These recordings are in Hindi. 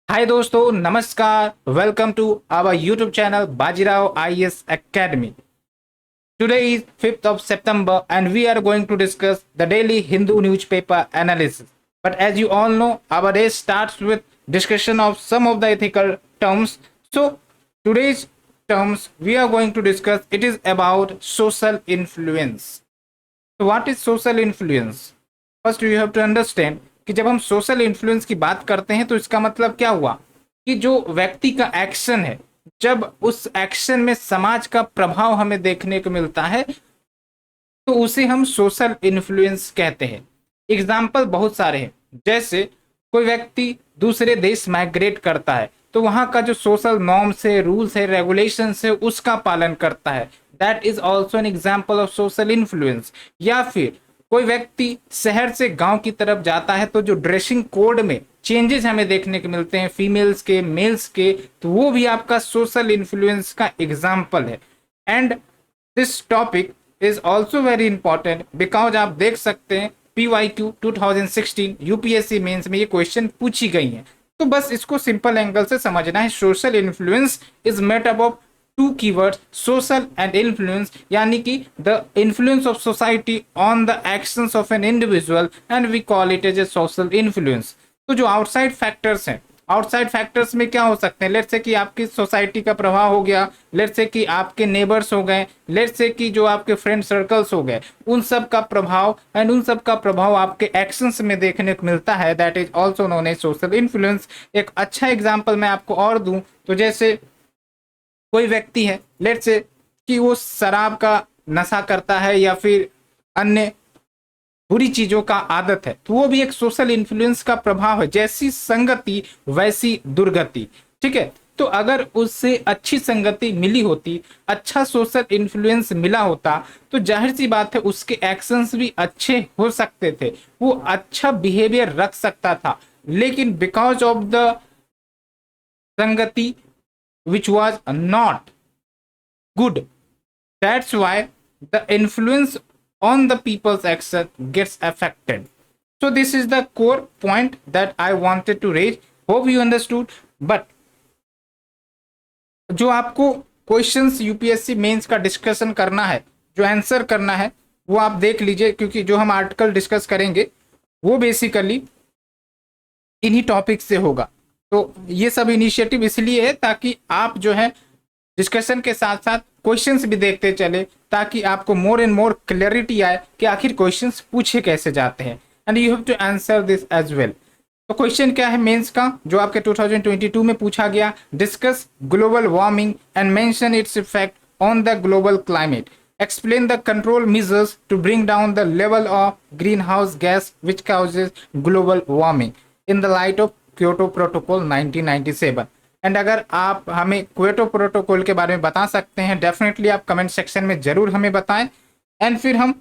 हाय दोस्तों, नमस्कार। Welcome to our YouTube channel Bajirao IAS academy. Today is 5th of September and we are going to discuss the daily Hindu newspaper analysis. But as you all know, our day starts with discussion of some of the ethical terms. So today's terms we are going to discuss, it is about social influence. So what is social influence? First you have to understand कि जब हम सोशल इन्फ्लुएंस की बात करते हैं तो इसका मतलब क्या हुआ कि जो व्यक्ति का एक्शन है, जब उस एक्शन में समाज का प्रभाव हमें देखने को मिलता है तो उसे हम सोशल इन्फ्लुएंस कहते हैं। एग्जाम्पल बहुत सारे हैं, जैसे कोई व्यक्ति दूसरे देश माइग्रेट करता है तो वहां का जो सोशल नॉर्म्स है, रूल्स है, रेगुलेशंस है, उसका पालन करता है। That is also an example of social influence. या फिर कोई व्यक्ति शहर से गांव की तरफ जाता है तो जो ड्रेसिंग कोड में चेंजेस हमें देखने को मिलते हैं फीमेल्स के, मेल्स के, तो वो भी आपका सोशल इन्फ्लुएंस का एग्जाम्पल है। And this topic is also very important because आप देख सकते हैं PYQ 2016 यूपीएससी मेंस में ये क्वेश्चन पूछी गई हैं। तो बस इसको सिंपल एंगल से समझना है। Social influence is made up of two keywords, social and influence, यानी कि the influence of society on the actions of an individual and we call it as a social influence. तो जो आउटसाइड फैक्टर्स हैं, आउटसाइड फैक्टर्स में क्या हो सकते हैं? लेट्स से कि आपकी सोसाइटी का प्रभाव हो गया, लेट्स से कि आपके नेबर्स हो गए, लेट्स से कि जो आपके फ्रेंड सर्कल्स हो गए, उन सब का प्रभाव एंड उन सब का प्रभाव आपके एक्शंस में देखने को मिलता है। That is also known as social influence. एक अच्छा एग्जाम्पल मैं आपको और दूं तो जैसे कोई व्यक्ति है, लेट्स से कि वो शराब का नशा करता है या फिर अन्य बुरी चीजों का आदत है, तो वो भी एक सोशल इन्फ्लुएंस का प्रभाव है। जैसी संगति वैसी दुर्गति। ठीक है, तो अगर उससे अच्छी संगति मिली होती, अच्छा सोशल इन्फ्लुएंस मिला होता, तो जाहिर सी बात है उसके एक्शंस भी अच्छे हो सकते थे, वो अच्छा बिहेवियर रख सकता था। लेकिन बिकॉज ऑफ द संगति which was not good, that's why the influence on the people's action gets affected. So this is the core point that I wanted to raise. Hope you understood. But जो आपको क्वेश्चंस यूपीएससी मेंस का डिस्कशन करना है, जो आंसर करना है, वो आप देख लीजिए, क्योंकि जो हम आर्टिकल डिस्कस करेंगे वो बेसिकली इन्हीं टॉपिक से होगा। तो ये सब इनिशिएटिव इसलिए है ताकि आप जो है डिस्कशन के साथ साथ क्वेश्चंस भी देखते चले, ताकि आपको मोर एंड मोर क्लैरिटी आए कि आखिर क्वेश्चंस पूछे कैसे जाते हैं, and you have to answer this as well. तो क्वेश्चन क्या है मेंस का, जो आपके 2022 में पूछा गया? Discuss global warming and mention its effect on the global climate, explain the control measures to bring down the level of greenhouse gas which causes global warming in the light of Kyoto protocol 1997। And अगर आप हमें क्योटो प्रोटोकॉल के बारे में बता सकते हैं, डेफिनेटली आप कमेंट सेक्शन में जरूर हमें बताएं। एंड फिर हम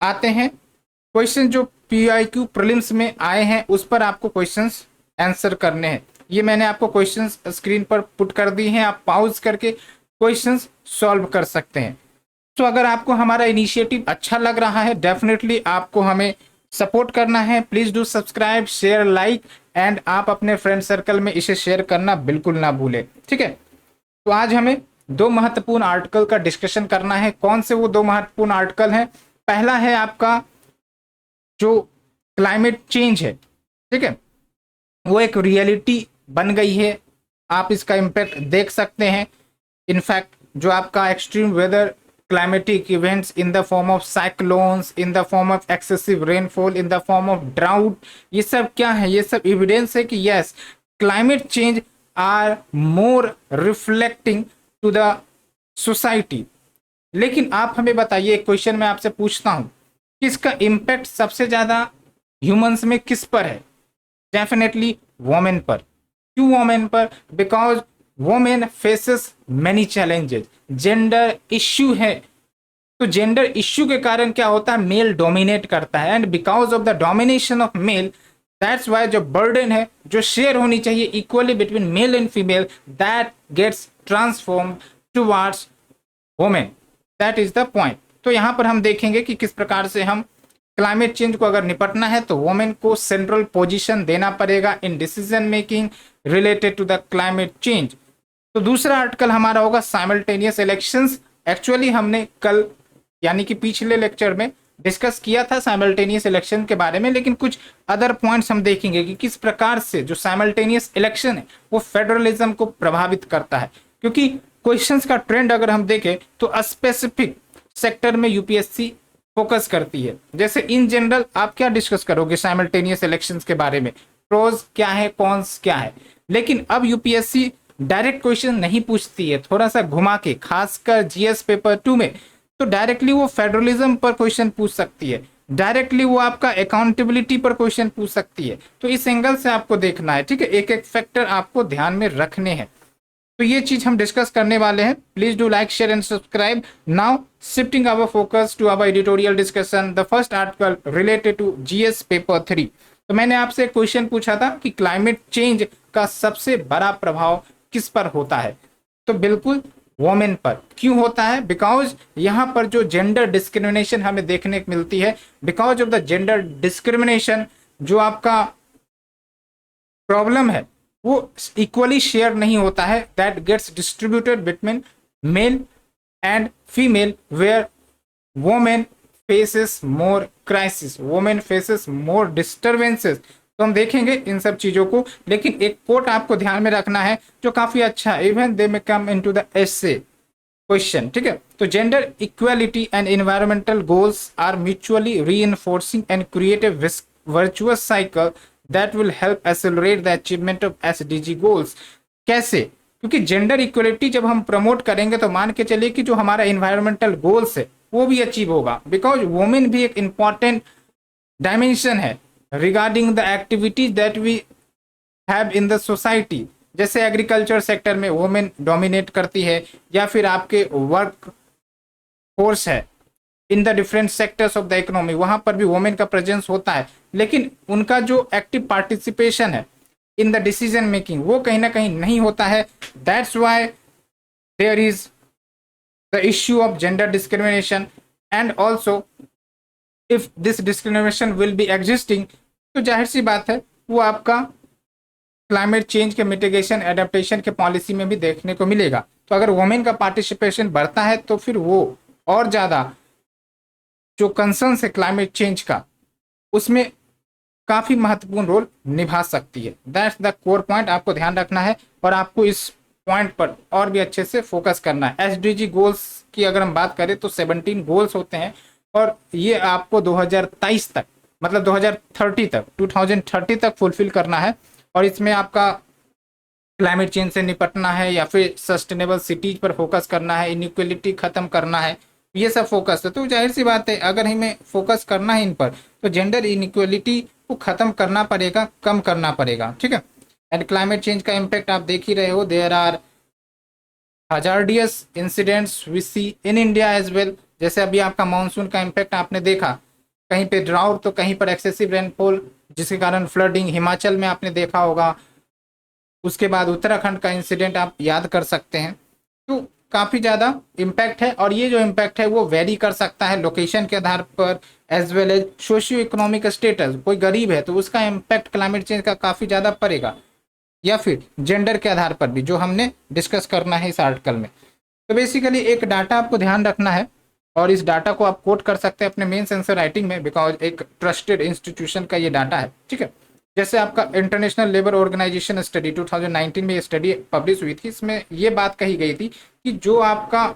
आते हैं क्वेश्चन जो PIQ प्रीलिम्स में आए हैं, उस पर आपको क्वेश्चंस आंसर करने हैं। ये मैंने आपको क्वेश्चंस स्क्रीन पर पुट कर दी हैं, आप पॉज करके क्वेश्चंस सॉल्व कर सकते हैं। तो अगर आपको हमारा इनिशिएटिव अच्छा लग रहा है, डेफिनेटली आपको हमें सपोर्ट करना है। Please do subscribe, share, like, and आप अपने फ्रेंड सर्कल में इसे शेयर करना बिल्कुल ना भूलें। ठीक है, तो आज हमें दो महत्वपूर्ण आर्टिकल का डिस्कशन करना है। कौन से वो दो महत्वपूर्ण आर्टिकल हैं? पहला है आपका जो क्लाइमेट चेंज है, ठीक है, वो एक रियलिटी बन गई है, आप इसका इम्पैक्ट देख सकते हैं। इनफैक्ट जो आपका extreme weather climatic events in the form of cyclones, in the form of excessive rainfall, in the form of drought, ये सब क्या है? ये सब एविडेंस है कि yes, climate change are more reflecting to the society। लेकिन आप हमें बताइए, एक क्वेश्चन मैं आपसे पूछता हूं कि इसका इम्पैक्ट सबसे ज्यादा ह्यूमंस में किस पर है? डेफिनेटली वोमेन पर। क्यों वोमेन पर? Because women faces many challenges, gender issue है। तो जेंडर इश्यू के कारण क्या होता है? मेल डोमिनेट करता है, and because of the domination of male, that's why जो बर्डन है, जो शेयर होनी चाहिए equally between male and female, that gets transform towards women. That is the point. तो यहां पर हम देखेंगे कि किस प्रकार से हम क्लाइमेट चेंज को अगर निपटना है तो वुमेन को सेंट्रल पोजीशन देना पड़ेगा in decision making related to the climate change. तो दूसरा आर्टिकल हमारा होगा साइमल्टेनियस इलेक्शंस। एक्चुअली हमने कल यानी कि पिछले लेक्चर में डिस्कस किया था साइमल्टेनियस इलेक्शन के बारे में, लेकिन कुछ अदर पॉइंट्स हम देखेंगे कि किस प्रकार से जो साइमल्टेनियस इलेक्शन है वो फेडरलिज्म को प्रभावित करता है। क्योंकि क्वेश्चंस का ट्रेंड अगर हम देखें तो स्पेसिफिक सेक्टर में यूपीएससी फोकस करती है। जैसे इन जनरल आप क्या डिस्कस करोगे साइमल्टेनियस इलेक्शंस के बारे में, प्रोज क्या है, कॉन्स क्या है, लेकिन अब यूपीएससी डायरेक्ट क्वेश्चन नहीं पूछती है, थोड़ा सा घुमा के, खासकर जीएस पेपर 2 में तो डायरेक्टली वो फेडरलिज्म पर क्वेश्चन पूछ सकती है, डायरेक्टली वो आपका अकाउंटेबिलिटी पर क्वेश्चन पूछ सकती है। तो इस एंगल से आपको देखना है, ठीक है, एक एक फैक्टर आपको ध्यान में रखने हैं। तो ये चीज हम डिस्कस करने वाले हैं। Please do like, share and subscribe. Now shifting our focus to our editorial discussion, the first article related to GS paper 3। तो मैंने आपसे एक क्वेश्चन पूछा था कि क्लाइमेट चेंज का सबसे बड़ा प्रभाव किस पर होता है, तो बिल्कुल वोमेन पर। क्यों होता है? बिकॉज यहाँ पर जो जेंडर डिस्क्रिमिनेशन हमें देखने को मिलती है, because of the gender discrimination जो आपका प्रॉब्लम है वो इक्वली शेयर नहीं होता है, that gets distributed between male and female, where women faces more crisis, women faces more disturbances. तो हम देखेंगे इन सब चीजों को, लेकिन एक कोट आपको ध्यान में रखना है जो काफी अच्छा है, even they may come into the essay question, ठीक है। तो gender equality and environmental goals are mutually reinforcing and create a virtuous cycle that will help accelerate the achievement of SDG goals. कैसे? क्योंकि जेंडर इक्वलिटी जब हम प्रमोट करेंगे तो मान के चलिए कि जो हमारा एनवायरमेंटल गोल्स है वो भी अचीव होगा, बिकॉज वुमेन भी एक इंपॉर्टेंट डायमेंशन है regarding the activities that we have in the society. जैसे एग्रीकल्चर सेक्टर में वुमेन डोमिनेट करती है, या फिर आपके वर्क फोर्स है in the different sectors of the economy, वहां पर भी वुमेन का प्रेजेंस होता है, लेकिन उनका जो एक्टिव पार्टिसिपेशन है इन द डिसीजन मेकिंग वो कहीं ना कहीं नहीं होता है। That's why there is the issue of gender discrimination, and also if this discrimination will be existing, तो जाहिर सी बात है वो आपका क्लाइमेट चेंज के मिटिगेशन एडेप्टेशन के पॉलिसी में भी देखने को मिलेगा। तो अगर वुमेन का पार्टिसिपेशन बढ़ता है तो फिर वो और ज़्यादा जो कंसर्न है क्लाइमेट चेंज का उसमें काफ़ी महत्वपूर्ण रोल निभा सकती है। दैट्स द कोर पॉइंट, आपको ध्यान रखना है और आपको इस पॉइंट पर और भी अच्छे से फोकस करना है। एसडीजी गोल्स की अगर हम बात करें तो 17 गोल्स होते हैं, और ये आपको 2023 तक, मतलब 2030 तक फुलफिल करना है। और इसमें आपका क्लाइमेट चेंज से निपटना है, या फिर सस्टेनेबल सिटीज पर फोकस करना है, इनइक्वलिटी खत्म करना है, ये सब फोकस है। तो जाहिर सी बात है अगर हमें फोकस करना है इन पर तो जेंडर इनइक्वलिटी को खत्म करना पड़ेगा, कम करना पड़ेगा, ठीक है। एंड क्लाइमेट चेंज का इम्पैक्ट आप देख ही रहे हो, there are hazardous incidents we see in India as well. जैसे अभी आपका मानसून का इम्पैक्ट आपने देखा, कहीं पे ड्राउट तो कहीं पर एक्सेसिव रेनफॉल जिसके कारण फ्लडिंग, हिमाचल में आपने देखा होगा। उसके बाद उत्तराखंड का इंसिडेंट आप याद कर सकते हैं। तो काफ़ी ज़्यादा इम्पैक्ट है, और ये जो इम्पैक्ट है वो वेरी कर सकता है लोकेशन के आधार पर, as well as socio economic status. कोई गरीब है तो उसका इम्पैक्ट क्लाइमेट चेंज का काफ़ी ज़्यादा पड़ेगा, या फिर जेंडर के आधार पर भी, जो हमने डिस्कस करना है इस आर्टिकल में। तो बेसिकली एक डाटा आपको ध्यान रखना है, और इस डाटा को आप कोट कर सकते हैं अपने मेंस आंसर राइटिंग में, बिकॉज एक ट्रस्टेड इंस्टीट्यूशन का ये डाटा है, ठीक है। जैसे आपका इंटरनेशनल लेबर ऑर्गेनाइजेशन स्टडी 2019 में ये स्टडी पब्लिश हुई थी, इसमें ये बात कही गई थी कि जो आपका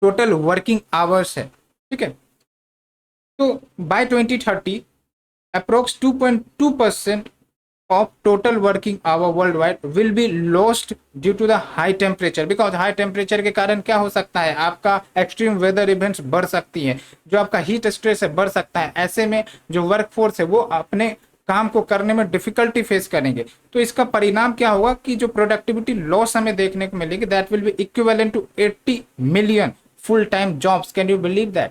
टोटल वर्किंग आवर्स है, ठीक है, तो bye 2030 approx 2.2% of total working hour worldwide will be lost due to the high temperature, because high temperature के कारण क्या हो सकता है, आपका एक्सट्रीम वेदर इवेंट्स बढ़ सकती हैं, जो आपका हीट स्ट्रेस है बढ़ सकता है। ऐसे में जो वर्क फोर्स है वो अपने काम को करने में डिफिकल्टी फेस करेंगे। तो इसका परिणाम क्या होगा कि जो प्रोडक्टिविटी लॉस हमें देखने को मिलेगी, that will be equivalent to 80 million full time jobs. Can you believe that?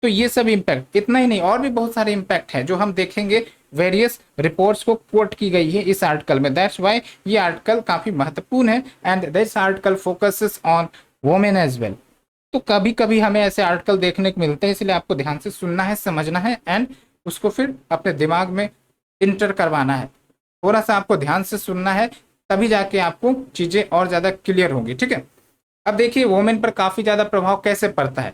तो ये सब इम्पैक्ट, इतना ही नहीं और भी बहुत सारे इम्पैक्ट हैं जो हम देखेंगे, वेरियस रिपोर्ट्स को कोट की गई है इस आर्टिकल में। दैट्स व्हाई ये आर्टिकल काफी महत्वपूर्ण है, and this article focuses on women as well. तो कभी कभी हमें ऐसे आर्टिकल देखने को मिलते हैं, इसलिए आपको ध्यान से सुनना है, समझना है एंड उसको फिर अपने दिमाग में इंटर करवाना है। थोड़ा सा आपको ध्यान से सुनना है, तभी जाके आपको चीजें और ज्यादा क्लियर होंगी, ठीक है। अब देखिए वोमेन पर काफी ज्यादा प्रभाव कैसे पड़ता है।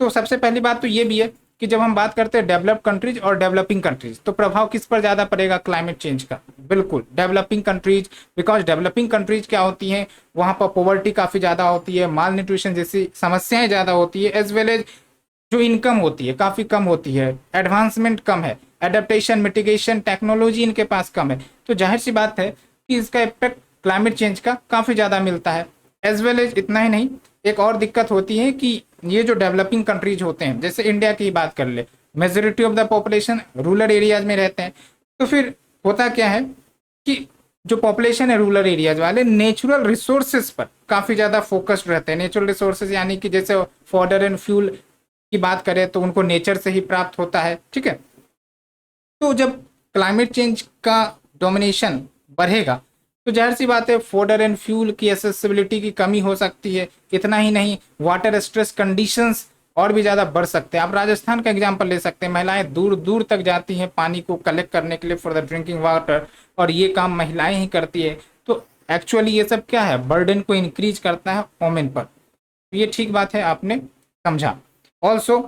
तो सबसे पहली बात तो ये भी है कि जब हम बात करते हैं डेवलप्ड कंट्रीज और डेवलपिंग कंट्रीज, तो प्रभाव किस पर ज्यादा पड़ेगा क्लाइमेट चेंज का? बिल्कुल developing countries, because developing countries क्या होती हैं, वहां पर पॉवर्टी काफी ज्यादा होती है, माल न्यूट्रिशन जैसी समस्याएं ज्यादा होती है, एज वेल एज जो इनकम होती है काफी कम होती है, एडवांसमेंट कम है, एडेप्टेशन मिटिगेशन टेक्नोलॉजी इनके पास कम है। तो जाहिर सी बात है कि इसका इम्पैक्ट क्लाइमेट चेंज का काफी ज्यादा मिलता है। एज वेल एज इतना ही नहीं, एक और दिक्कत होती है कि ये जो डेवलपिंग कंट्रीज होते हैं, जैसे इंडिया की बात कर ले, majority of the population rural areas में रहते हैं। तो फिर होता क्या है कि जो पॉपुलेशन है रूरल एरियाज वाले, नेचुरल रिसोर्सेज पर काफी ज्यादा फोकस्ड रहते हैं। नेचुरल रिसोर्सेज यानी कि जैसे फॉडर एंड फ्यूल की बात करें तो उनको नेचर से ही प्राप्त होता है, ठीक है। तो जब क्लाइमेट चेंज का डोमिनेशन बढ़ेगा तो जाहिर सी बात है फॉडर एंड फ्यूल की एसेसिबिलिटी की कमी हो सकती है। इतना ही नहीं, वाटर स्ट्रेस कंडीशंस और भी ज़्यादा बढ़ सकते हैं। आप राजस्थान का एग्जांपल ले सकते हैं, महिलाएं दूर दूर तक जाती हैं पानी को कलेक्ट करने के लिए फॉर द ड्रिंकिंग वाटर, और ये काम महिलाएं ही करती है। तो एक्चुअली ये सब क्या है, बर्डन को इंक्रीज करता है वोमेन पर। ये ठीक बात है, आपने समझा। Also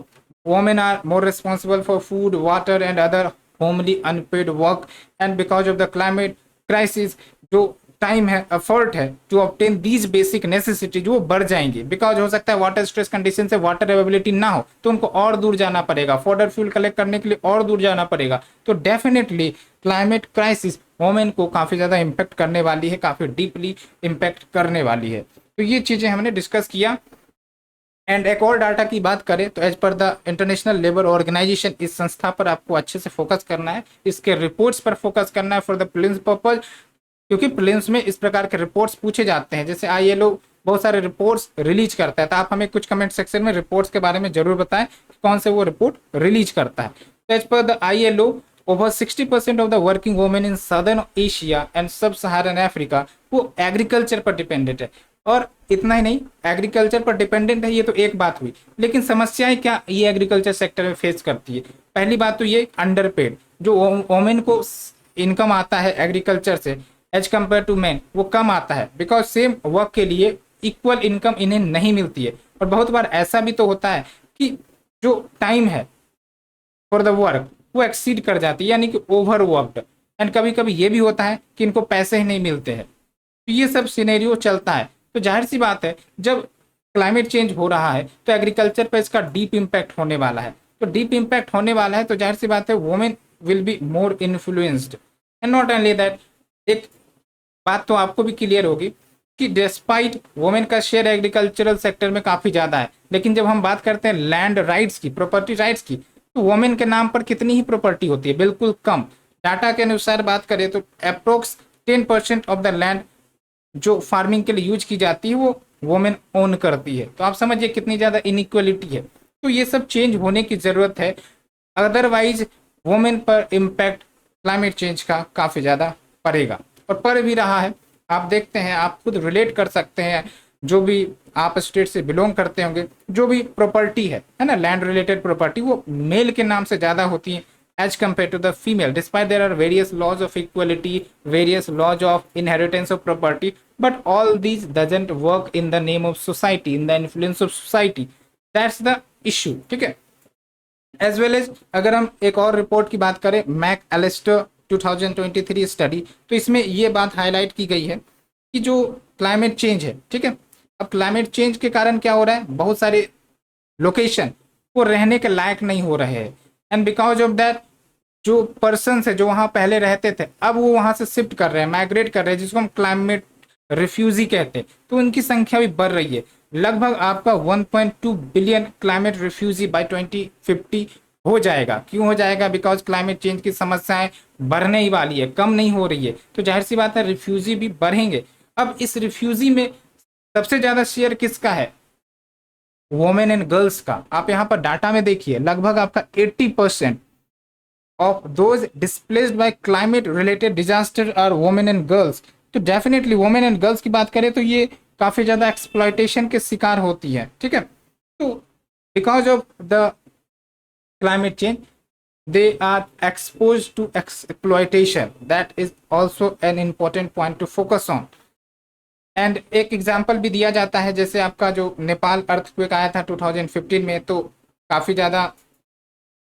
women are more responsible for food, water and other homely unpaid work, and because of the climate crisis जो टाइम है, एफर्ट है to obtain these basic necessities वो बढ़ जाएंगी। बिकॉज हो सकता है वाटर स्ट्रेस कंडीशन से वाटर अवेलेबिलिटी ना हो तो उनको और दूर जाना पड़ेगा, फॉडर फ्यूल कलेक्ट करने के लिए और दूर जाना पड़ेगा। तो डेफिनेटली क्लाइमेट क्राइसिस वोमेन को काफ़ी ज़्यादा इम्पैक्ट करने वाली है, काफ़ी डीपली इम्पैक्ट करने वाली है। तो ये चीज़ें हमने डिस्कस किया। एंड एक और डाटा की बात करें तो as per the international labour organisation, इस संस्था पर आपको अच्छे से फोकस करना है, इसके रिपोर्ट्स पर फोकस करना है फॉर द प्रिलिम्स पर्पज, क्योंकि प्रिलिम्स में इस प्रकार के रिपोर्ट्स पूछे जाते हैं। जैसे ILO बहुत सारे रिपोर्ट्स रिलीज करता है, तो आप हमें कुछ कमेंट सेक्शन में रिपोर्ट्स के बारे में जरूर बताएं कि कौन से वो रिपोर्ट रिलीज करता है। तो as per the ILO over 60% of the working women in southern Asia and sub-Saharan Africa वो एग्रीकल्चर पर डिपेंडेंट है। और इतना ही नहीं, एग्रीकल्चर पर डिपेंडेंट है ये तो एक बात हुई, लेकिन समस्याएं क्या ये एग्रीकल्चर सेक्टर में फेस करती है। पहली बात तो ये अंडरपेड, जो वोमेन को इनकम आता है एग्रीकल्चर से एज कम्पेयर टू मैन वो कम आता है, बिकॉज सेम वर्क के लिए इक्वल इनकम इन्हें नहीं मिलती है। और बहुत बार ऐसा भी तो होता है कि जो टाइम है फॉर द वर्क वो एक्सीड कर जाती है, यानी कि ओवर वर्कड। एंड कभी कभी ये भी होता है कि इनको पैसे ही नहीं मिलते हैं। तो ये सब सिनेरियो चलता है। तो जाहिर सी बात है जब क्लाइमेट चेंज हो रहा है तो एग्रीकल्चर पर इसका डीप इम्पैक्ट होने वाला है। तो डीप इम्पैक्ट होने वाला है तो जाहिर सी बात है women will be more influenced. And not only that, एक बात तो आपको भी क्लियर होगी कि डिस्पाइट वोमेन का शेयर एग्रीकल्चरल सेक्टर में काफ़ी ज़्यादा है, लेकिन जब हम बात करते हैं लैंड राइट्स की, प्रॉपर्टी राइट्स की, तो वोमेन के नाम पर कितनी ही प्रॉपर्टी होती है, बिल्कुल कम। डाटा के अनुसार बात करें तो अप्रोक्स 10% ऑफ द लैंड जो फार्मिंग के लिए यूज की जाती है वो वोमेन ओन करती है। तो आप समझिए कितनी ज़्यादा इनइक्वलिटी है। तो ये सब चेंज होने की ज़रूरत है, अदरवाइज वोमेन पर इम्पैक्ट क्लाइमेट चेंज का काफ़ी ज़्यादा पड़ेगा और पड़ भी रहा है। आप देखते हैं, आप खुद रिलेट कर सकते हैं, जो भी आप स्टेट से बिलोंग करते होंगे, जो भी प्रॉपर्टी है ना, लैंड रिलेटेड प्रॉपर्टी वो मेल के नाम से ज़्यादा होती है as compared to the female, despite there are various laws of equality, various laws of inheritance of property, but all these doesn't work in the name of society, in the influence of society. That's the issue, ठीक है। एज वेल एज अगर हम एक और रिपोर्ट की बात करें, मैक एलिस्टर 2023 स्टडी, तो इसमें ये बात हाईलाइट की गई है कि जो क्लाइमेट चेंज है, ठीक है, अब क्लाइमेट चेंज के कारण क्या हो रहा है, बहुत सारे लोकेशन वो रहने के लायक नहीं हो रहे हैं। एंड बिकॉज ऑफ दैट जो पर्सन है जो वहाँ पहले रहते थे अब वो वहाँ से शिफ्ट कर रहे हैं, माइग्रेट कर रहे हैं, जिसको हम क्लाइमेट रिफ्यूजी कहते हैं। तो उनकी संख्या भी बढ़ रही है। लगभग आपका 1.2 बिलियन क्लाइमेट रिफ्यूजी बाय 2050 हो जाएगा। क्यों हो जाएगा? बिकॉज क्लाइमेट चेंज की समस्याएं बढ़ने ही वाली है, कम नहीं हो रही है। तो जाहिर सी बात है रिफ्यूजी भी बढ़ेंगे। अब इस रिफ्यूजी में सबसे ज्यादा शेयर किसका है? वोमेन एंड गर्ल्स का। आप यहाँ पर डाटा में देखिए, लगभग आपका 80% of those displaced by climate related disaster are women and girls. तो डेफिनेटली वोमेन एंड गर्ल्स की बात करें तो ये काफी ज्यादा एक्सप्लॉयटेशन के शिकार होती है, ठीक है। तो because of the climate change they are exposed to exploitation. That is also an important point to focus on. And एक एग्जांपल भी दिया जाता है, जैसे आपका जो नेपाल अर्थक्वेक आया था 2015 में, तो काफ़ी ज़्यादा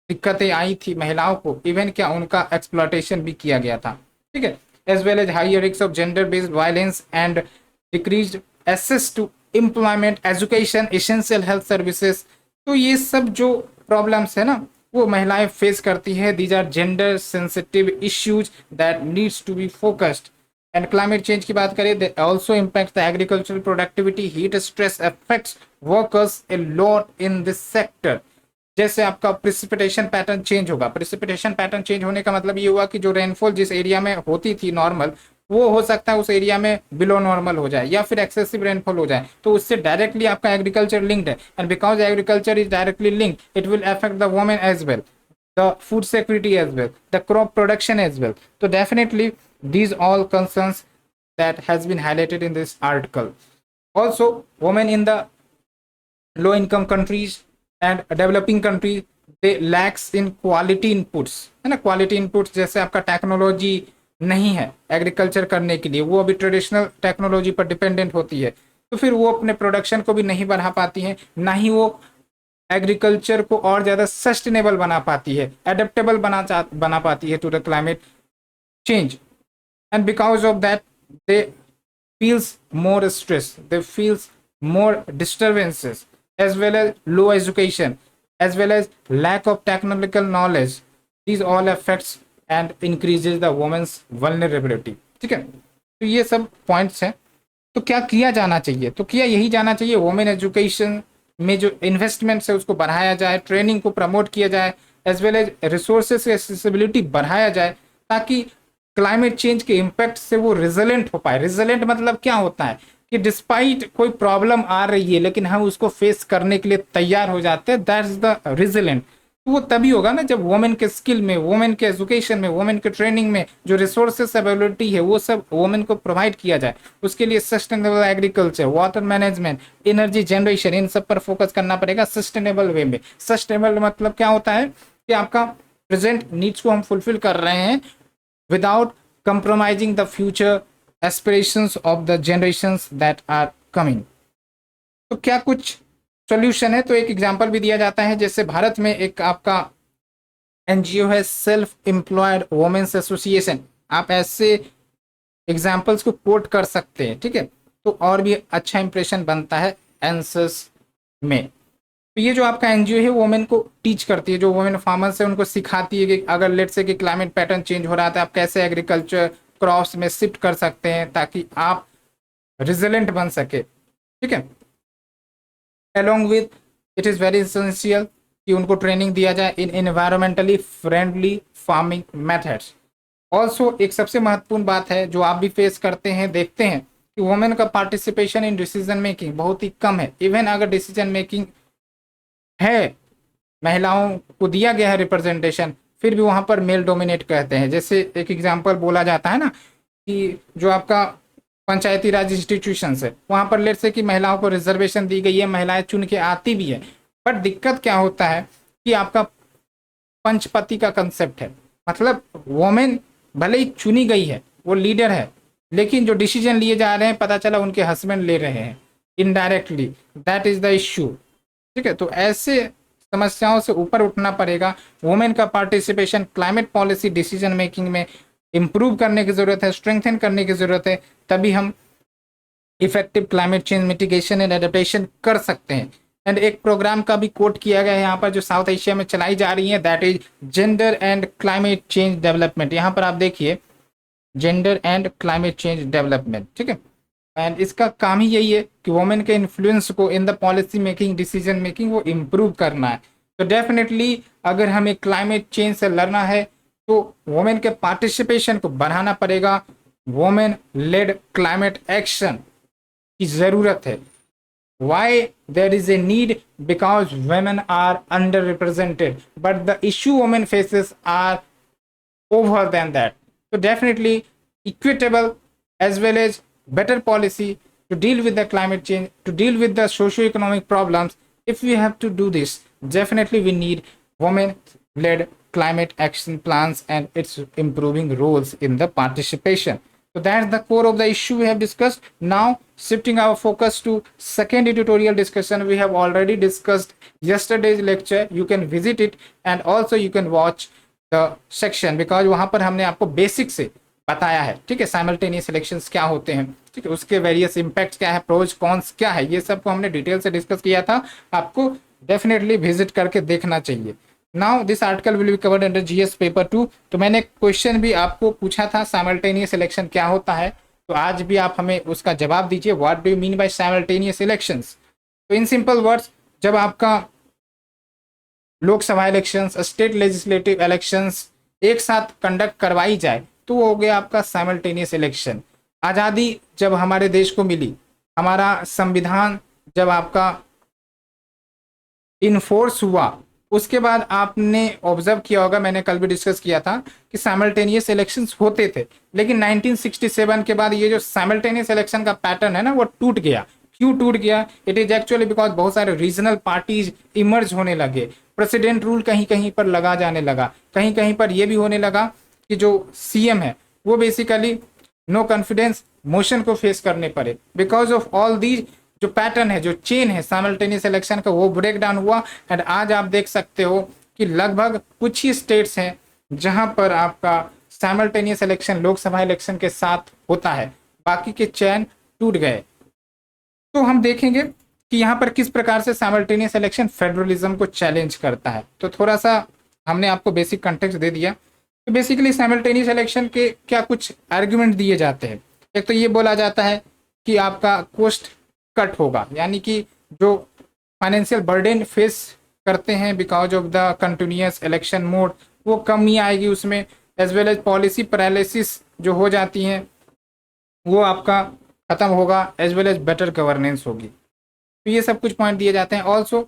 दिक्कतें आई थी महिलाओं को, इवन क्या उनका एक्सप्लॉयटेशन भी किया गया था, ठीक है। As well as higher risk of gender based violence and decrease access to employment, education, essential health services. तो ये सब जो प्रॉब्लम्स है ना वो महिलाएं फेस करती है। These are gender sensitive issues that needs to be focused. And climate change की बात करें, they also impact the agricultural productivity, heat stress affects workers a lot in this sector. जैसे आपका प्रिसिपिटेशन पैटर्न चेंज होगा, प्रिसिपिटेशन पैटर्न चेंज होने का मतलब ये हुआ कि जो रेनफॉल जिस एरिया में होती थी नॉर्मल, वो हो सकता है उस एरिया में बिलो नॉर्मल हो जाए या फिर एक्सेसिव रेनफॉल हो जाए, तो उससे डायरेक्टली आपका एग्रीकल्चर लिंक्ड है। And because agriculture is directly linked, it will affect the women as well, the food security as well, the crop production as well. So definitely these all concerns that has been highlighted in this article. Also, women in the low income countries and developing countries, they lacks in quality inputs, है ना। quality inputs जैसे आपका टेक्नोलॉजी नहीं है एग्रीकल्चर करने के लिए, वो अभी ट्रेडिशनल टेक्नोलॉजी पर डिपेंडेंट होती है, तो फिर वो अपने प्रोडक्शन को भी नहीं बढ़ा पाती है, ना ही वो एग्रीकल्चर को और ज़्यादा सस्टेनेबल बना पाती है, एडेप्टेबल बना पाती है to the climate change. And because of that they feels more stress, they feels more disturbances, as well as low education, as well as lack of technological knowledge. These all affects and increases the women's vulnerability, ठीक है। तो ये सब पॉइंट्स हैं। तो क्या किया जाना चाहिए? तो किया यही जाना चाहिए, वुमेन एजुकेशन में जो इन्वेस्टमेंट्स है उसको बढ़ाया जाए, ट्रेनिंग को प्रमोट किया जाए, एज वेल एज रिसोर्सेज की एक्सेसिबिलिटी बढ़ाया जाए, ताकि क्लाइमेट चेंज के इम्पैक्ट से वो रिजिलेंट हो पाए। रिजिलेंट मतलब क्या होता है कि डिस्पाइट कोई प्रॉब्लम आ रही है लेकिन हम उसको फेस करने के लिए तैयार हो जाते हैं, दैट इज द रिजिलेंट। वो तभी होगा ना जब वुमेन के स्किल में, वुमेन के एजुकेशन में, वुमेन के ट्रेनिंग में जो रिसोर्सेस अवेलेबिलिटी है वो सब वुमेन को प्रोवाइड किया जाए। उसके लिए sustainable agriculture, water management, energy generation, इन सब पर फोकस करना पड़ेगा सस्टेनेबल वे में। सस्टेनेबल मतलब क्या होता है कि आपका प्रेजेंट नीड्स को हम फुलफिल कर रहे हैं without compromising the future aspirations of the generations that are coming. तो क्या कुछ सॉल्यूशन है? तो एक एग्जांपल भी दिया जाता है, जैसे भारत में एक आपका एनजीओ है सेल्फ एम्प्लॉयड वुमेन्स एसोसिएशन। आप ऐसे एग्जांपल्स को कोट कर सकते हैं, ठीक है, तो और भी अच्छा इंप्रेशन बनता है आंसर्स में। तो ये जो आपका एनजीओ है वुमेन को टीच करती है, जो वुमेन फार्मर्स है उनको सिखाती है कि अगर लेट से कि क्लाइमेट पैटर्न चेंज हो रहा है तो आप कैसे एग्रीकल्चर क्रॉप्स में शिफ्ट कर सकते हैं ताकि आप रिजिलेंट बन सके, ठीक है। along with it is very essential कि उनको ट्रेनिंग दिया जाए in environmentally friendly farming methods. Also एक सबसे महत्वपूर्ण बात है जो आप भी फेस करते हैं, देखते हैं कि वुमेन का पार्टिसिपेशन इन डिसीजन मेकिंग बहुत ही कम है। इवन अगर डिसीजन मेकिंग है, महिलाओं को दिया गया है रिप्रेजेंटेशन, फिर भी वहाँ पर मेल डोमिनेट कहते हैं। जैसे एक एग्जाम्पल बोला जाता है ना कि जो आपका पंचायती राज इंस्टीट्यूशन है वहाँ पर लेट से कि महिलाओं को रिजर्वेशन दी गई है, महिलाएं चुन के आती भी है, बट दिक्कत क्या होता है कि आपका पंचपति का कंसेप्ट है, मतलब वुमेन भले ही चुनी गई है, वो लीडर है, लेकिन जो डिसीजन लिए जा रहे हैं पता चला उनके हस्बैंड ले रहे हैं indirectly, that is the issue, ठीक है। तो ऐसे समस्याओं से ऊपर उठना पड़ेगा। वुमेन का participation climate policy decision making में इम्प्रूव करने की जरूरत है, स्ट्रेंथन करने की जरूरत है, तभी हम effective climate change mitigation and adaptation कर सकते हैं। एंड एक प्रोग्राम का भी कोट किया गया है यहाँ पर जो साउथ एशिया में चलाई जा रही है, that is gender and climate change development. यहाँ पर आप देखिए gender and climate change development, ठीक है। एंड इसका काम ही यही है कि वुमेन के इन्फ्लुएंस को in the policy making, decision making वो इम्प्रूव करना है। तो डेफिनेटली अगर हमें क्लाइमेट चेंज से लड़ना है तो वुमेन के पार्टिसिपेशन को बढ़ाना पड़ेगा। वुमेन लेड क्लाइमेट एक्शन की जरूरत है। Why there is a need? Because women are underrepresented, but the issue women faces are over than that. So definitely equitable as well as better policy to deal with the climate change, to deal with the socio-economic problems, If we have to do this, definitely we need women-led climate action plans and its improving roles in the participation. So that's the core of the issue we have discussed. Now shifting our focus to second editorial discussion, we have already discussed yesterday's lecture. You can visit it and also you can watch the section because वहां पर हमने आपको बेसिक से बताया है, ठीक है, साइमल्टेनियस इलेक्शंस क्या होते हैं, ठीक है, उसके वेरियस इम्पैक्ट्स क्या है, प्रोज कॉन्स क्या है, ये सब को हमने डिटेल से डिस्कस किया था। आपको डेफिनेटली विजिट करके देखना चाहिए। Now this article will be covered under GS paper 2। तो मैंने क्वेश्चन भी आपको पूछा था साइमल्टेनियस इलेक्शन क्या होता है, तो आज भी आप हमें उसका जवाब दीजिए, what do you mean by simultaneous elections. तो इन सिंपल वर्ड्स, जब आपका Lok Sabha elections, state legislative elections एक साथ कंडक्ट करवाई जाए तो वो हो गया आपका साइमल्टेनियस इलेक्शन। आज़ादी जब हमारे देश को मिली, हमारा संविधान जब आपका इन्फोर्स हुआ, उसके बाद आपने ऑब्जर्व किया होगा, मैंने कल भी डिस्कस किया था कि साइमल्टेनियस इलेक्शंस होते थे, लेकिन 1967 के बाद ये जो साइमल्टेनियस इलेक्शन का पैटर्न है ना वो टूट गया। क्यों टूट गया? इट इज एक्चुअली बिकॉज बहुत सारे रीजनल पार्टीज इमर्ज होने लगे, प्रेसिडेंट रूल कहीं कहीं पर लगा जाने लगा, कहीं कहीं पर यह भी होने लगा कि जो सीएम है वो बेसिकली नो कॉन्फिडेंस मोशन को फेस करने पड़े। बिकॉज ऑफ ऑल दीज जो पैटर्न है, जो चेन है साइमल्टेनियस इलेक्शन का, वो ब्रेक डाउन हुआ एंड आज आप देख सकते हो कि लगभग कुछ ही स्टेट्स हैं जहां पर आपका साइमल्टेनियस इलेक्शन लोकसभा इलेक्शन के साथ होता है, बाकी के चैन टूट गए। तो हम देखेंगे कि यहाँ पर किस प्रकार से साइमल्टेनियस इलेक्शन फेडरलिज्म को चैलेंज करता है। तो थोड़ा सा हमने आपको बेसिक कंटेक्स्ट दे दिया। तो बेसिकली साइमल्टेनियस इलेक्शन के क्या कुछ आर्ग्यूमेंट दिए जाते हैं। एक तो ये बोला जाता है कि आपका कॉस्ट कट होगा, यानी कि जो फाइनेंशियल बर्डन फेस करते हैं because of the continuous election mode, वो कमी आएगी उसमें, as well as policy paralysis जो हो जाती हैं वो आपका खत्म होगा, as well as better governance होगी। तो ये सब कुछ पॉइंट दिए जाते हैं। ऑल्सो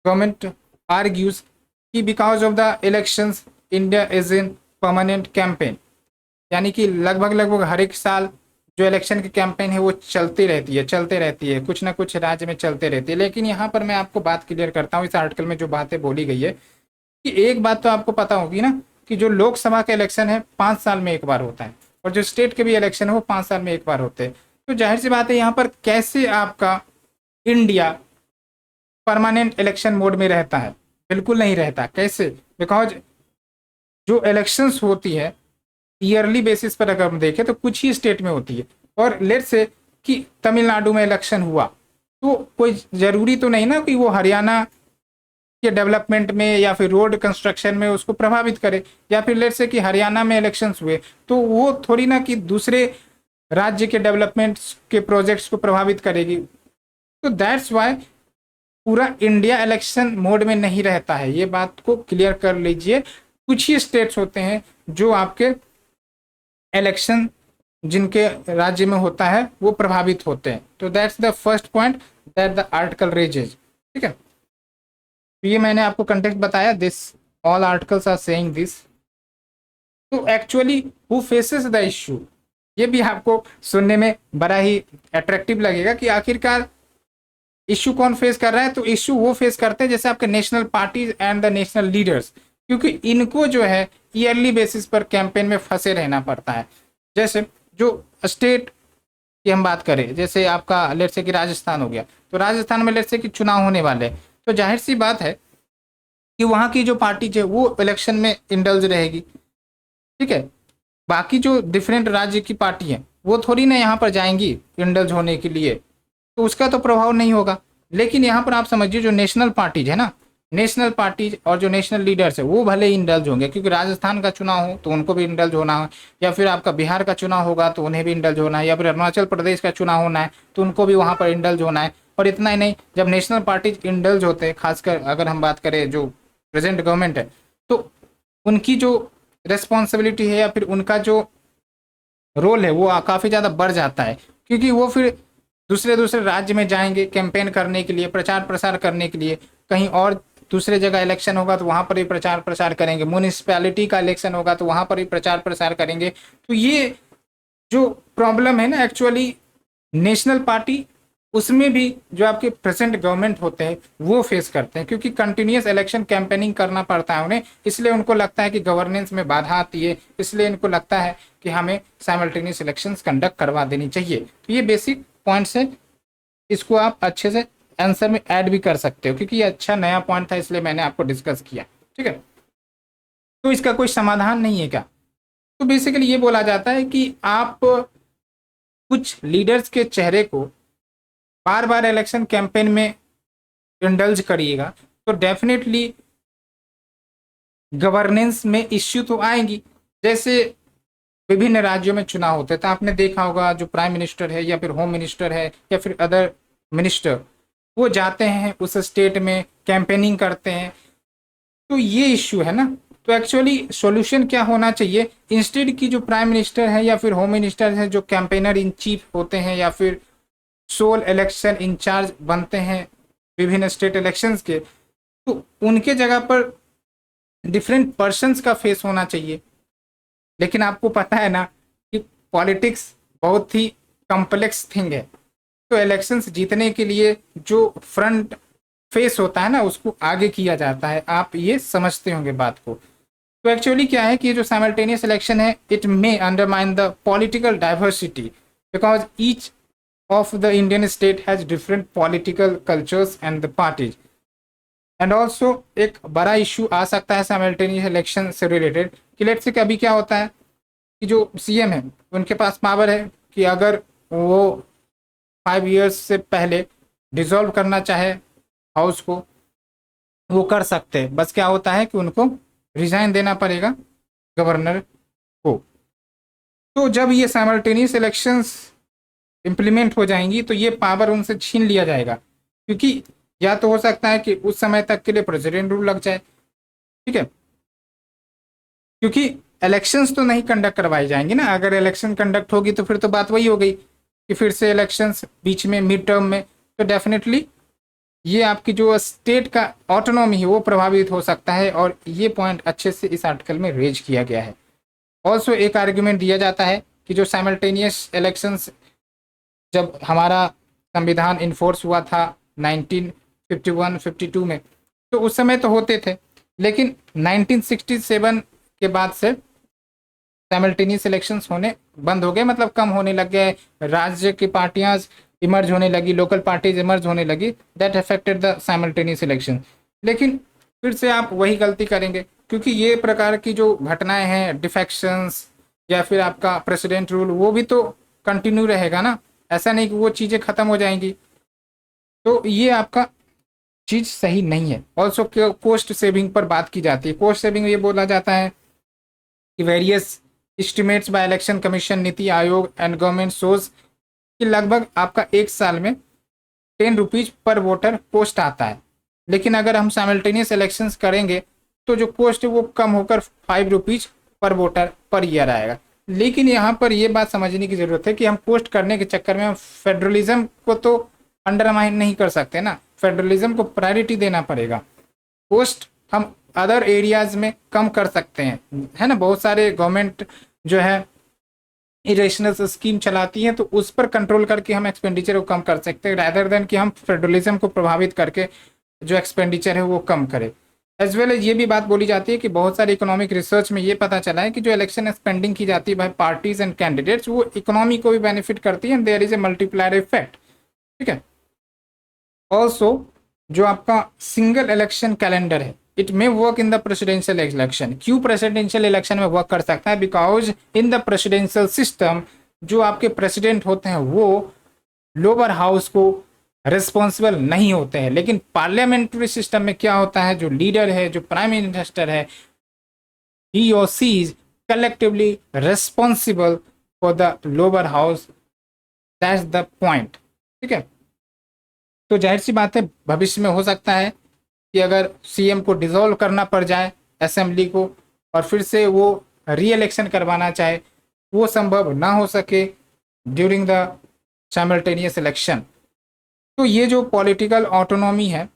गवर्नमेंट आर्ग्यूज कि because of the elections India is in permanent campaign, यानी कि लगभग हर एक साल जो इलेक्शन की कैंपेन है वो चलती रहती है, कुछ ना कुछ राज्य में चलते रहती है। लेकिन यहाँ पर मैं आपको बात क्लियर करता हूँ, इस आर्टिकल में जो बातें बोली गई है कि एक बात तो आपको पता होगी ना कि जो लोकसभा का इलेक्शन है 5 साल में एक बार होता है और जो स्टेट के भी इलेक्शन है वो 5 साल में एक बार होते हैं। तो जाहिर सी बात है यहाँ पर कैसे आपका इंडिया परमानेंट इलेक्शन मोड में रहता है? बिल्कुल नहीं रहता। कैसे? बिकॉज जो इलेक्शंस होती है ईयरली बेसिस पर अगर हम देखें तो कुछ ही स्टेट में होती है, और लेट से कि तमिलनाडु में इलेक्शन हुआ तो कोई ज़रूरी तो नहीं ना कि वो हरियाणा के डेवलपमेंट में या फिर रोड कंस्ट्रक्शन में उसको प्रभावित करे, या फिर लेट से कि हरियाणा में इलेक्शंस हुए तो वो थोड़ी ना कि दूसरे राज्य के डेवलपमेंट के प्रोजेक्ट्स को प्रभावित करेगी। तो दैट्स वाई पूरा इंडिया इलेक्शन मोड में नहीं रहता है, ये बात को क्लियर कर लीजिए। कुछ ही स्टेट्स होते हैं जो आपके इलेक्शन जिनके राज्य में होता है वो प्रभावित होते हैं। तो that's the first point that the article raises. ठीक है, तो ये मैंने आपको कंटेक्स्ट बताया, this all articles are saying this. तो actually who faces the issue, ये भी आपको सुनने में बड़ा ही अट्रैक्टिव लगेगा कि आखिरकार इश्यू कौन फेस कर रहा है। तो इश्यू वो फेस करते हैं जैसे आपके national parties and the national leaders, क्योंकि इनको जो है ईयरली बेसिस पर कैंपेन में फंसे रहना पड़ता है। जैसे जो स्टेट की हम बात करें, जैसे आपका लेट्स से कि राजस्थान हो गया, तो राजस्थान में लेट्स से कि चुनाव होने वाले हैं, तो जाहिर सी बात है कि वहाँ की जो पार्टी है वो इलेक्शन में इंडल्ज रहेगी। ठीक है, बाकी जो डिफरेंट राज्य की पार्टी हैं वो थोड़ी ना यहाँ पर जाएंगी इंडल्ज होने के लिए, तो उसका तो प्रभाव नहीं होगा। लेकिन यहाँ पर आप समझिए जो नेशनल पार्टीज है ना, नेशनल पार्टीज और जो नेशनल लीडर्स है वो भले ही इंडल्ज होंगे, क्योंकि राजस्थान का चुनाव हो तो उनको भी इंडल्ज होना है, या फिर आपका बिहार का चुनाव होगा तो उन्हें भी इंडल्ज होना है, या फिर अरुणाचल प्रदेश का चुनाव होना है तो उनको भी वहाँ पर इंडल्ज होना है। और इतना ही नहीं, जब नेशनल पार्टीज इंडल्ज होते हैं, खासकर अगर हम बात करें जो प्रेजेंट गवर्नमेंट है, तो उनकी जो रिस्पॉन्सिबिलिटी है या फिर उनका जो रोल है वो काफ़ी ज़्यादा बढ़ जाता है, क्योंकि वो फिर दूसरे राज्य में जाएंगे कैंपेन करने के लिए, प्रचार प्रसार करने के लिए। कहीं और दूसरे जगह इलेक्शन होगा तो वहाँ पर भी प्रचार प्रसार करेंगे, म्यूनिसिपैलिटी का इलेक्शन होगा तो वहाँ पर भी प्रचार प्रसार करेंगे। तो ये जो प्रॉब्लम है ना, एक्चुअली नेशनल पार्टी उसमें भी जो आपके प्रेजेंट गवर्नमेंट होते हैं वो फेस करते हैं, क्योंकि कंटिन्यूस इलेक्शन कैंपेनिंग करना पड़ता है उन्हें, इसलिए उनको लगता है कि गवर्नेंस में बाधा आती है, इसलिए इनको लगता है कि हमें साइमल्टेनियस इलेक्शंस कंडक्ट करवा देनी चाहिए। तो ये बेसिक पॉइंट्स है, इसको आप अच्छे से आंसर में ऐड भी कर सकते हो, क्योंकि ये अच्छा नया पॉइंट था इसलिए मैंने आपको डिस्कस किया। ठीक है, तो इसका कोई समाधान नहीं है क्या? तो बेसिकली ये बोला जाता है कि आप कुछ लीडर्स के चेहरे को बार बार इलेक्शन कैंपेन में इंडल्ज करिएगा तो डेफिनेटली गवर्नेंस में इश्यू तो आएंगी। जैसे विभिन्न राज्यों में चुनाव होते हैं तो आपने देखा होगा जो प्राइम मिनिस्टर है या फिर होम मिनिस्टर है या फिर अदर मिनिस्टर, वो जाते हैं उस स्टेट में कैंपेनिंग करते हैं, तो ये इश्यू है ना। तो एक्चुअली सॉल्यूशन क्या होना चाहिए, इंस्टेड की जो प्राइम मिनिस्टर है या फिर होम मिनिस्टर है जो कैंपेनर इन चीफ होते हैं या फिर सोल इलेक्शन इंचार्ज बनते हैं विभिन्न स्टेट इलेक्शंस के, तो उनके जगह पर डिफरेंट पर्सन्स का फेस होना चाहिए। लेकिन आपको पता है ना कि पॉलिटिक्स बहुत ही कॉम्प्लेक्स थिंग है, तो इलेक्शंस जीतने के लिए जो फ्रंट फेस होता है ना उसको आगे किया जाता है, आप ये समझते होंगे बात को। तो एक्चुअली क्या है कि ये जो साइमल्टेनियस इलेक्शन है it may undermine the political diversity because each of the Indian state has different political cultures and the parties and also एक बड़ा इशू आ सकता है साइमल्टेनियस इलेक्शन से रिलेटेड कि लेट्स से अभी क्या होता है कि जो सीएम है उनके पास पावर है कि अगर वो 5 years से पहले डिसॉल्व करना चाहे हाउस को वो कर सकते हैं, बस क्या होता है कि उनको रिजाइन देना पड़ेगा गवर्नर को। तो जब ये साइमल्टेनियस इलेक्शंस इम्प्लीमेंट हो जाएंगी तो ये पावर उनसे छीन लिया जाएगा, क्योंकि या तो हो सकता है कि उस समय तक के लिए प्रेसिडेंट रूल लग जाए। ठीक है, क्योंकि इलेक्शंस तो नहीं कंडक्ट करवाई जाएंगी ना, अगर इलेक्शन कंडक्ट होगी तो फिर तो बात वही हो गई कि फिर से इलेक्शंस बीच में मिड टर्म में, तो डेफिनेटली ये आपकी जो स्टेट का ऑटोनॉमी है वो प्रभावित हो सकता है, और ये पॉइंट अच्छे से इस आर्टिकल में रेज किया गया है। ऑल्सो एक आर्ग्यूमेंट दिया जाता है कि जो साइमल्टेनियस इलेक्शंस जब हमारा संविधान इन्फोर्स हुआ था 1951-52 में, तो उस समय तो होते थे, लेकिन 1967 के बाद से साइमल्टेनियस इलेक्शंस होने बंद हो गए, मतलब कम होने लग गए, राज्य की पार्टियां इमर्ज होने लगी, लोकल पार्टीज इमर्ज होने लगी, that affected the simultaneous election. लेकिन फिर से आप वही गलती करेंगे, क्योंकि ये प्रकार की जो घटनाएं हैं डिफेक्शंस या फिर आपका प्रेसिडेंट रूल वो भी तो कंटिन्यू रहेगा ना, ऐसा नहीं कि वो चीज़ें खत्म हो जाएंगी। तो ये आपका चीज़ सही नहीं है। ऑल्सो कोस्ट सेविंग पर बात की जाती है, कोस्ट सेविंग ये बोला जाता है कि various estimates by election commission, NITI Aayog and government shows कि लगभग आपका एक साल में 10 रुपीज पर वोटर कोस्ट आता है, लेकिन अगर हम साइमल्टेनियस इलेक्शंस करेंगे तो जो कोस्ट है वो कम होकर 5 rupees per voter per year आएगा। लेकिन यहाँ पर यह बात समझने की जरूरत है कि हम पोस्ट करने के चक्कर में हम फेडरलिज्म को तो अंडरमाइन नहीं कर सकते ना, फेडरलिज्म को प्रायोरिटी देना पड़ेगा। पोस्ट हम अदर एरियाज में कम कर सकते हैं, है ना, बहुत सारे गवर्नमेंट जो है इरेशनल स्कीम चलाती है तो उस पर कंट्रोल करके हम एक्सपेंडिचर को कम कर सकते हैं, रैदर देन कि हम फेडरलिज्म को प्रभावित करके जो एक्सपेंडिचर है वो कम करें। एज वेल एज ये भी बात बोली जाती है कि बहुत सारे इकोनॉमिक रिसर्च में ये पता चला है कि जो इलेक्शन स्पेंडिंग की जाती है बाय पार्टीज एंड कैंडिडेट्स वो इकोनॉमी को भी बेनिफिट करती है and there is a multiplier effect. ठीक है, ऑल्सो जो आपका सिंगल इलेक्शन कैलेंडर है it may work in the presidential election. क्यों प्रेसिडेंशियल इलेक्शन में वर्क कर सकता है? Because in the presidential system जो आपके प्रेसिडेंट होते हैं वो लोअर हाउस को रिस्पॉन्सिबल नहीं होते हैं, लेकिन पार्लियामेंट्री सिस्टम में क्या होता है, जो लीडर है, जो प्राइम मिनिस्टर है, ही और she is collectively responsible for the lower house, that's the point. ठीक है, तो जाहिर सी बात है भविष्य में हो सकता है कि अगर सीएम को डिसॉल्व करना पड़ जाए असेंबली को और फिर से वो री इलेक्शन करवाना चाहे, वो संभव ना हो सके ड्यूरिंग द साइमल्टेनियस इलेक्शन। तो ये जो पॉलिटिकल ऑटोनॉमी है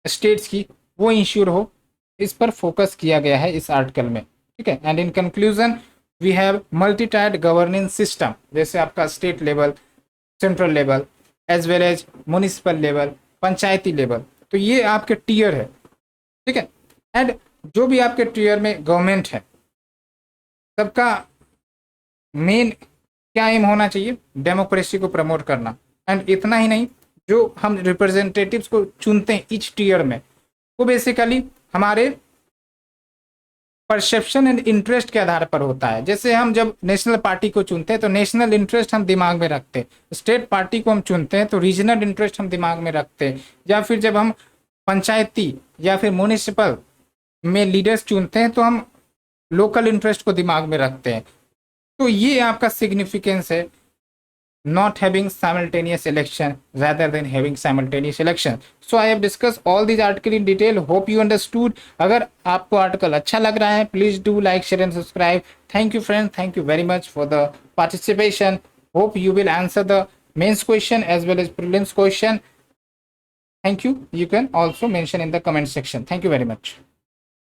स्टेट्स की वो इंश्योर हो, इस पर फोकस किया गया है इस आर्टिकल में। ठीक है, and in conclusion we have multi tiered governance system, जैसे आपका state level, central level, as well as municipal level, पंचायती लेवल। तो ये आपके टीयर है, ठीक है। एंड जो भी आपके टीयर में गवर्नमेंट है, सबका मेन क्या एम होना चाहिए, डेमोक्रेसी को प्रमोट करना। एंड इतना ही नहीं, जो हम रिप्रेजेंटेटिव्स को चुनते हैं ईच टीयर में, वो बेसिकली हमारे परसेप्शन एंड इंटरेस्ट के आधार पर होता है। जैसे हम जब नेशनल पार्टी को चुनते हैं तो नेशनल इंटरेस्ट हम दिमाग में रखते हैं, स्टेट पार्टी को हम चुनते हैं तो रीजनल इंटरेस्ट हम दिमाग में रखते हैं, या फिर जब हम पंचायती या फिर म्युनिसिपल में लीडर्स चुनते हैं तो हम लोकल इंटरेस्ट को दिमाग में रखते हैं। तो ये आपका सिग्निफिकेंस है not having simultaneous election rather than having simultaneous election. So I have discussed all these article in detail. Hope you understood. अगर आपको आर्टिकल अच्छा लग रहा है, please do like, share and subscribe. Thank you friends. Thank you very much for the participation. Hope you will answer the mains question as well as prelims question. Thank you. You can also mention in the comment section. Thank you very much.